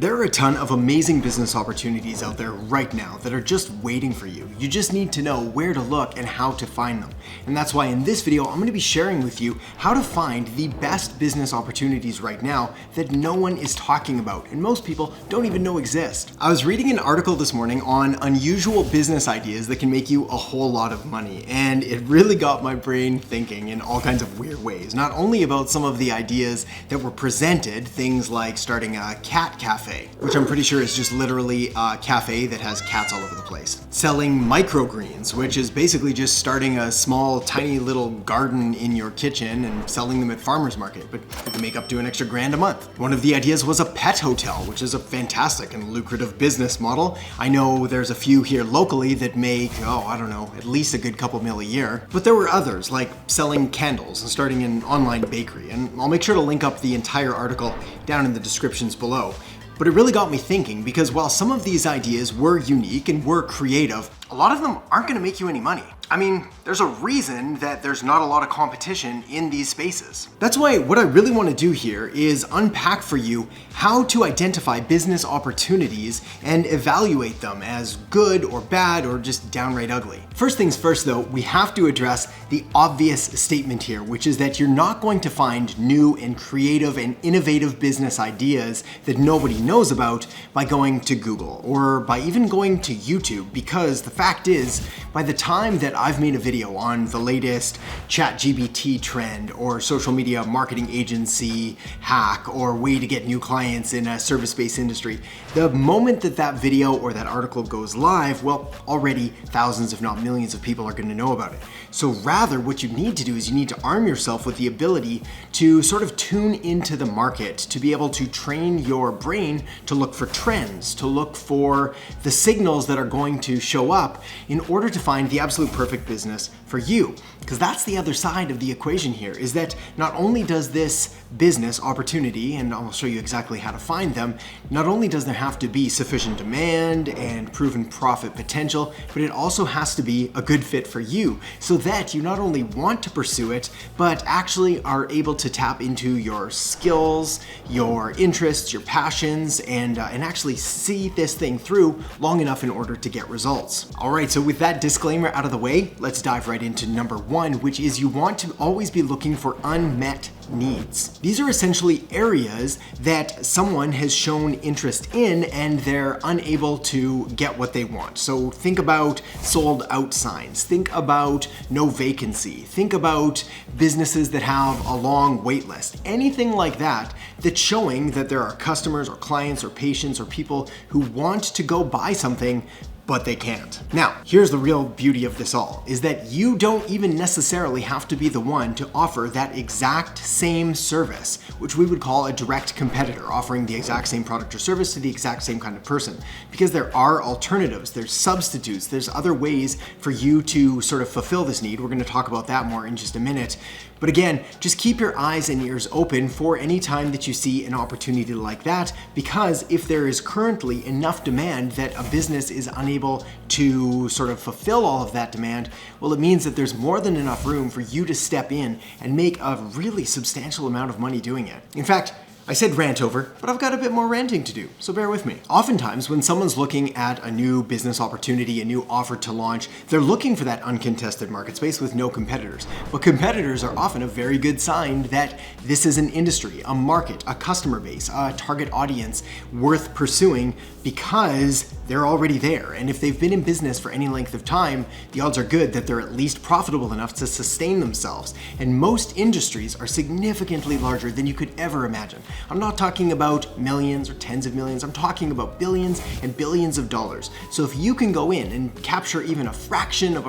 There are a ton of amazing business opportunities out there right now that are just waiting for you. You just need to know where to look and how to find them. And that's why in this video, I'm going to be sharing with you how to find the best business opportunities right now that no one is talking about and most people don't even know exist. I was reading an article this morning on unusual business ideas that can make you a whole lot of money, and it really got my brain thinking in all kinds of weird ways. Not only about some of the ideas that were presented, things like starting a cat cafe, which I'm pretty sure is just literally a cafe that has cats all over the place. Selling microgreens, which is basically just starting a small, tiny little garden in your kitchen and selling them at farmer's market, but you can make up to an extra $1,000 a month. One of the ideas was a pet hotel, which is a fantastic and lucrative business model. I know there's a few here locally that make, I don't know, at least a good couple mil a year. But there were others, like selling candles and starting an online bakery. And I'll make sure to link up the entire article down in the descriptions below. But it really got me thinking, because while some of these ideas were unique and were creative, a lot of them aren't going to make you any money. I mean, there's a reason that there's not a lot of competition in these spaces. That's why what I really want to do here is unpack for you how to identify business opportunities and evaluate them as good or bad or just downright ugly. First things first though, we have to address the obvious statement here, which is that you're not going to find new and creative and innovative business ideas that nobody knows about by going to Google or by even going to YouTube, because the fact is, by the time that I've made a video on the latest ChatGPT trend or social media marketing agency hack or way to get new clients in a service-based industry, the moment that that video or that article goes live, well, already thousands if not millions of people are going to know about it. So rather, what you need to do is you need to arm yourself with the ability to sort of tune into the market, to be able to train your brain to look for trends, to look for the signals that are going to show up in order to find the absolute perfect business for you. Because that's the other side of the equation here, is that not only does this business opportunity, and I'll show you exactly how to find them, not only does there have to be sufficient demand and proven profit potential, but it also has to be a good fit for you, so that you not only want to pursue it, but actually are able to tap into your skills, your interests, your passions, and actually see this thing through long enough in order to get results. All right, so with that disclaimer out of the way, let's dive right into number one, which is you want to always be looking for unmet needs. These are essentially areas that someone has shown interest in and they're unable to get what they want. So think about sold out signs, think about no vacancy, think about businesses that have a long wait list, anything like that that's showing that there are customers or clients or patients or people who want to go buy something but they can't. Now, here's the real beauty of this all, is that you don't even necessarily have to be the one to offer that exact same service, which we would call a direct competitor, offering the exact same product or service to the exact same kind of person. Because there are alternatives, there's substitutes, there's other ways for you to sort of fulfill this need. We're going to talk about that more in just a minute. But again, just keep your eyes and ears open for any time that you see an opportunity like that, because if there is currently enough demand that a business is unable to sort of fulfill all of that demand, well, it means that there's more than enough room for you to step in and make a really substantial amount of money doing it. In fact, I said rant over, but I've got a bit more ranting to do, so bear with me. Oftentimes, when someone's looking at a new business opportunity, a new offer to launch, they're looking for that uncontested market space with no competitors. But competitors are often a very good sign that this is an industry, a market, a customer base, a target audience worth pursuing, because they're already there. And if they've been in business for any length of time, the odds are good that they're at least profitable enough to sustain themselves. And most industries are significantly larger than you could ever imagine. I'm not talking about millions or tens of millions, I'm talking about billions and billions of dollars. So if you can go in and capture even a fraction of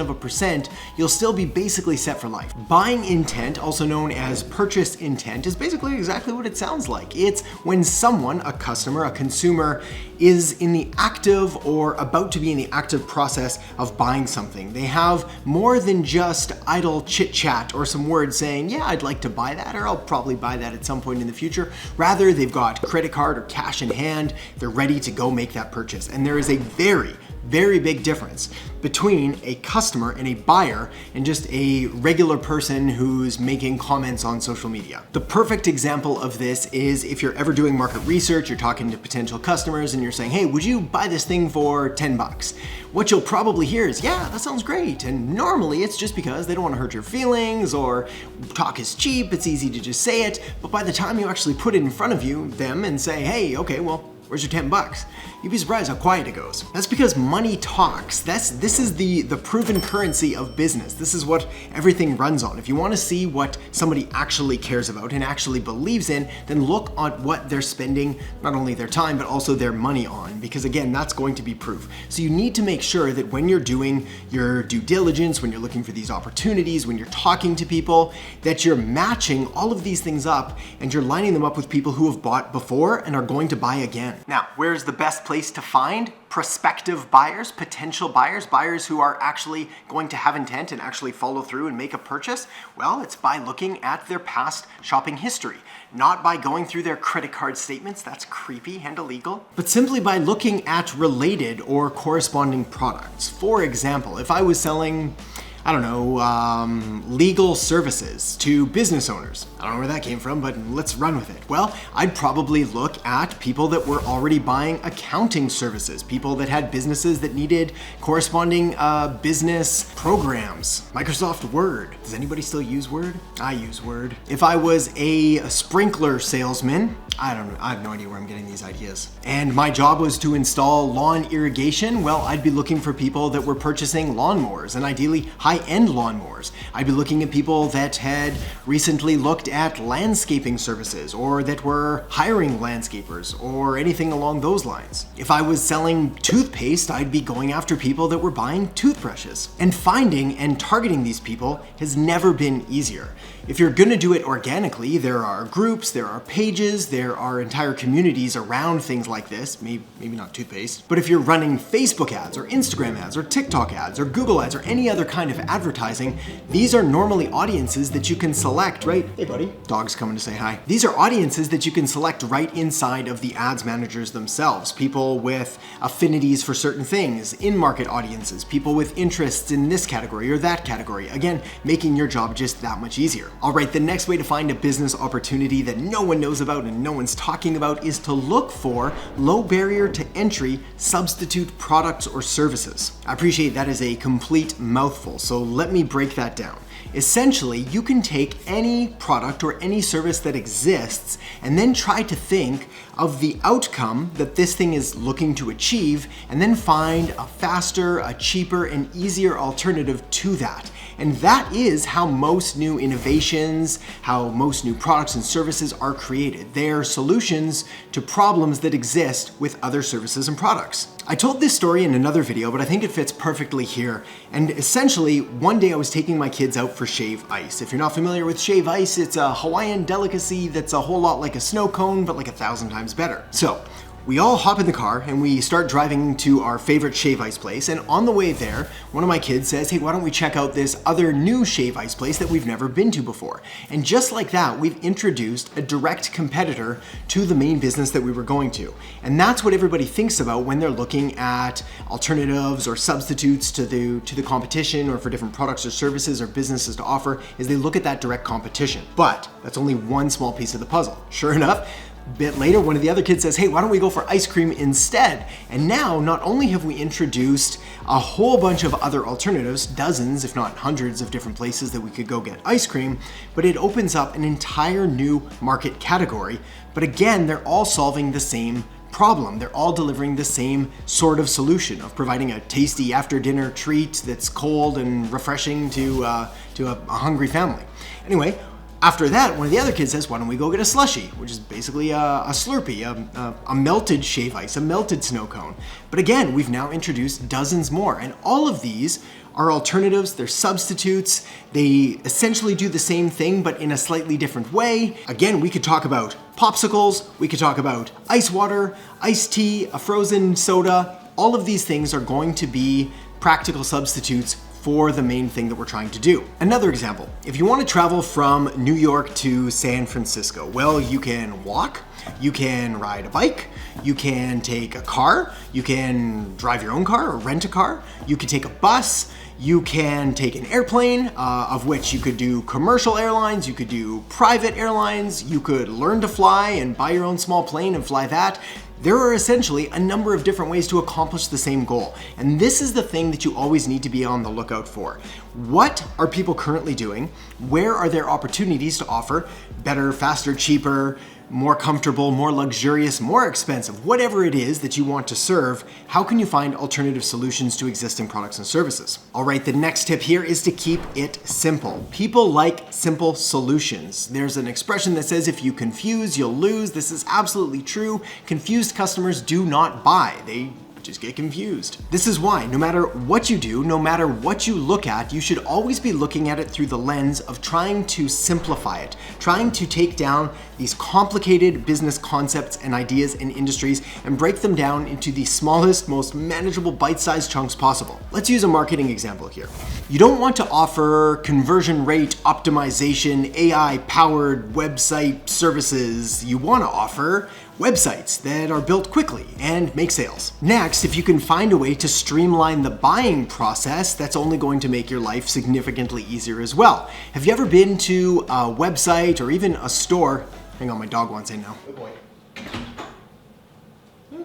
a percent, you'll still be basically set for life. Buying intent, also known as purchase intent, is basically exactly what it sounds like. It's when someone, a customer, a consumer, is in the active or about to be in the active process of buying something. They have more than just idle chit chat or some words saying, yeah, I'd like to buy that, or I'll probably buy that at some point in the future. Rather, they've got credit card or cash in hand. They're ready to go make that purchase. And there is a very, very big difference between a customer and a buyer and just a regular person who's making comments on social media. The perfect example of this is if you're ever doing market research, you're talking to potential customers and you're saying, hey, would you buy this thing for 10 bucks? What you'll probably hear is, yeah, that sounds great. And normally it's just because they don't want to hurt your feelings or talk is cheap, it's easy to just say it. But by the time you actually put it in front of them and say, hey, okay, well, where's your 10 bucks? You'd be surprised how quiet it goes. That's because money talks. This is the proven currency of business. This is what everything runs on. If you want to see what somebody actually cares about and actually believes in, then look at what they're spending not only their time, but also their money on, because again, that's going to be proof. So you need to make sure that when you're doing your due diligence, when you're looking for these opportunities, when you're talking to people, that you're matching all of these things up and you're lining them up with people who have bought before and are going to buy again. Now, where's the best place to find prospective buyers, potential buyers, buyers who are actually going to have intent and actually follow through and make a purchase? Well, it's by looking at their past shopping history, not by going through their credit card statements, that's creepy and illegal, but simply by looking at related or corresponding products. For example, if I was selling, I don't know, legal services to business owners. I don't know where that came from, but let's run with it. Well, I'd probably look at people that were already buying accounting services, people that had businesses that needed corresponding business programs. Microsoft Word. Does anybody still use Word? I use Word. If I was a sprinkler salesman, I don't know, I have no idea where I'm getting these ideas. And my job was to install lawn irrigation. Well, I'd be looking for people that were purchasing lawnmowers and ideally high-end lawnmowers. I'd be looking at people that had recently looked at landscaping services or that were hiring landscapers or anything along those lines. If I was selling toothpaste, I'd be going after people that were buying toothbrushes. And finding and targeting these people has never been easier. If you're gonna do it organically, there are groups, there are pages, there are entire communities around things like this, maybe not toothpaste. But if you're running Facebook ads or Instagram ads or TikTok ads or Google ads or any other kind of advertising, these are normally audiences that you can select, right? Hey buddy, dog's coming to say hi. These are audiences that you can select right inside of the ads managers themselves. People with affinities for certain things, in-market audiences, people with interests in this category or that category. Again, making your job just that much easier. All right, the next way to find a business opportunity that no one knows about and no one's talking about is to look for low barrier to entry substitute products or services. I appreciate that is a complete mouthful, so let me break that down. Essentially, you can take any product or any service that exists and then try to think of the outcome that this thing is looking to achieve and then find a faster, a cheaper, and easier alternative to that. And that is how most new innovations, how most new products and services are created. They are solutions to problems that exist with other services and products. I told this story in another video, but I think it fits perfectly here. And essentially, one day I was taking my kids out for shave ice. If you're not familiar with shave ice, it's a Hawaiian delicacy that's a whole lot like a snow cone, but like 1,000 times better. So, we all hop in the car and we start driving to our favorite shave ice place, and on the way there, one of my kids says, hey, why don't we check out this other new shave ice place that we've never been to before? And just like that, we've introduced a direct competitor to the main business that we were going to. And that's what everybody thinks about when they're looking at alternatives or substitutes to the competition or for different products or services or businesses to offer, is they look at that direct competition. But that's only one small piece of the puzzle. Sure enough, a bit later, one of the other kids says, hey, why don't we go for ice cream instead? And now, not only have we introduced a whole bunch of other alternatives, dozens, if not hundreds of different places that we could go get ice cream, but it opens up an entire new market category. But again, they're all solving the same problem. They're all delivering the same sort of solution of providing a tasty after-dinner treat that's cold and refreshing to a hungry family. Anyway, after that, one of the other kids says, why don't we go get a slushie, which is basically a Slurpee, a melted shave ice, a melted snow cone. But again, we've now introduced dozens more, and all of these are alternatives, they're substitutes, they essentially do the same thing, but in a slightly different way. Again, we could talk about popsicles, we could talk about ice water, iced tea, a frozen soda. All of these things are going to be practical substitutes for the main thing that we're trying to do. Another example, if you want to travel from New York to San Francisco, well, you can walk, you can ride a bike, you can take a car, you can drive your own car or rent a car, you can take a bus, you can take an airplane, of which you could do commercial airlines, you could do private airlines, you could learn to fly and buy your own small plane and fly that. There are essentially a number of different ways to accomplish the same goal. And this is the thing that you always need to be on the lookout for. What are people currently doing? Where are there opportunities to offer better, faster, cheaper, more comfortable, more luxurious, more expensive, whatever it is that you want to serve? How can you find alternative solutions to existing products and services? All right, the next tip here is to keep it simple. People like simple solutions. There's an expression that says if you confuse, you'll lose. This is absolutely true. Confused customers do not buy. They just get confused. This is why no matter what you do, no matter what you look at, you should always be looking at it through the lens of trying to simplify it, trying to take down these complicated business concepts and ideas and industries and break them down into the smallest, most manageable bite-sized chunks possible. Let's use a marketing example here. You don't want to offer conversion rate optimization, AI-powered website services. You want to offer websites that are built quickly and make sales. Next, if you can find a way to streamline the buying process, that's only going to make your life significantly easier as well. Have you ever been to a website or even a store? Hang on, my dog wants in now. Good boy.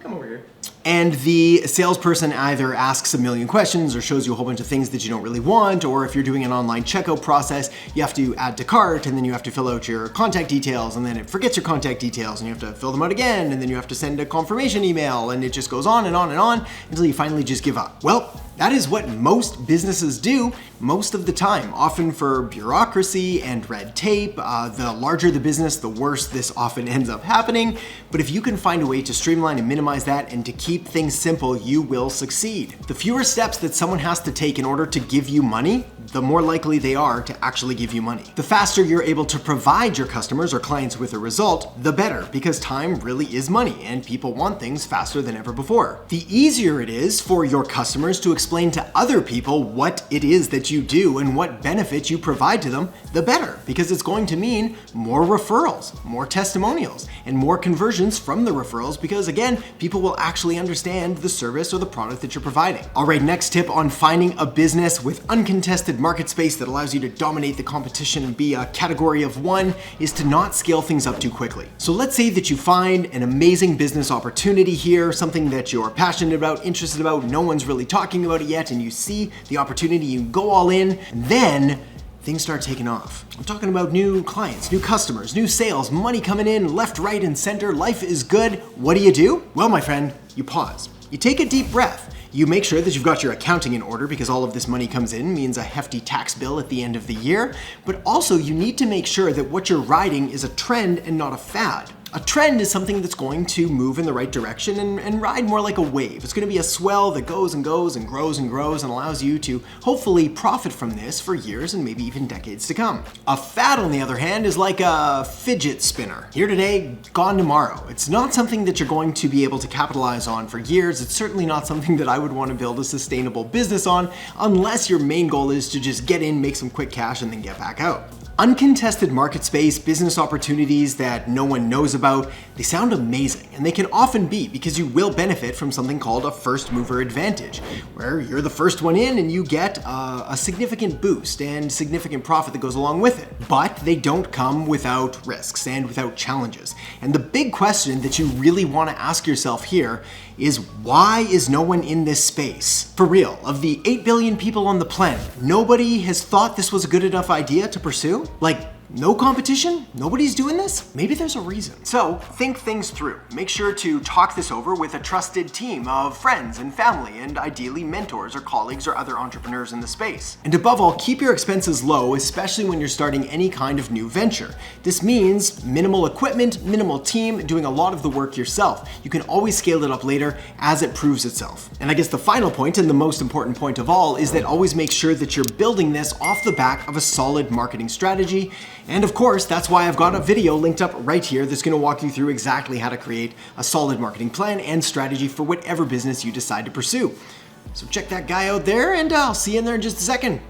Come over here. And the salesperson either asks a million questions or shows you a whole bunch of things that you don't really want, or if you're doing an online checkout process, you have to add to cart and then you have to fill out your contact details and then it forgets your contact details and you have to fill them out again and then you have to send a confirmation email and it just goes on and on and on until you finally just give up. Well, that is what most businesses do most of the time, often for bureaucracy and red tape. The larger the business, the worse this often ends up happening. But if you can find a way to streamline and minimize that and to keep things simple, you will succeed. The fewer steps that someone has to take in order to give you money, the more likely they are to actually give you money. The faster you're able to provide your customers or clients with a result, the better, because time really is money and people want things faster than ever before. The easier it is for your customers to explain to other people what it is that you do and what benefits you provide to them, the better, because it's going to mean more referrals, more testimonials, and more conversions from the referrals because, again, people will actually understand the service or the product that you're providing. All right, next tip on finding a business with uncontested market space that allows you to dominate the competition and be a category of one is to not scale things up too quickly. So let's say that you find an amazing business opportunity here, something that you're passionate about, interested about, no one's really talking about it yet, and you see the opportunity, you go all in, and then things start taking off. I'm talking about new clients, new customers, new sales, money coming in left, right, and center. Life is good. What do? Well, my friend, you pause. You take a deep breath. You make sure that you've got your accounting in order because all of this money comes in, means a hefty tax bill at the end of the year. But also you need to make sure that what you're riding is a trend and not a fad. A trend is something that's going to move in the right direction and ride more like a wave. It's going to be a swell that goes and goes and grows and grows and allows you to hopefully profit from this for years and maybe even decades to come. A fad, on the other hand, is like a fidget spinner. Here today, gone tomorrow. It's not something that you're going to be able to capitalize on for years. It's certainly not something that I would want to build a sustainable business on unless your main goal is to just get in, make some quick cash, and then get back out. Uncontested market space, business opportunities that no one knows about, they sound amazing, and they can often be because you will benefit from something called a first mover advantage, where you're the first one in and you get a significant boost and significant profit that goes along with it. But they don't come without risks and without challenges. And the big question that you really want to ask yourself here is, why is no one in this space? For real, of the 8 billion people on the planet, nobody has thought this was a good enough idea to pursue? Like, no competition? Nobody's doing this? Maybe there's a reason. So think things through. Make sure to talk this over with a trusted team of friends and family and ideally mentors or colleagues or other entrepreneurs in the space. And above all, keep your expenses low, especially when you're starting any kind of new venture. This means minimal equipment, minimal team, doing a lot of the work yourself. You can always scale it up later as it proves itself. And I guess the final point, and the most important point of all, is that always make sure that you're building this off the back of a solid marketing strategy. And of course, that's why I've got a video linked up right here that's going to walk you through exactly how to create a solid marketing plan and strategy for whatever business you decide to pursue. So check that guy out there, and I'll see you in there in just a second.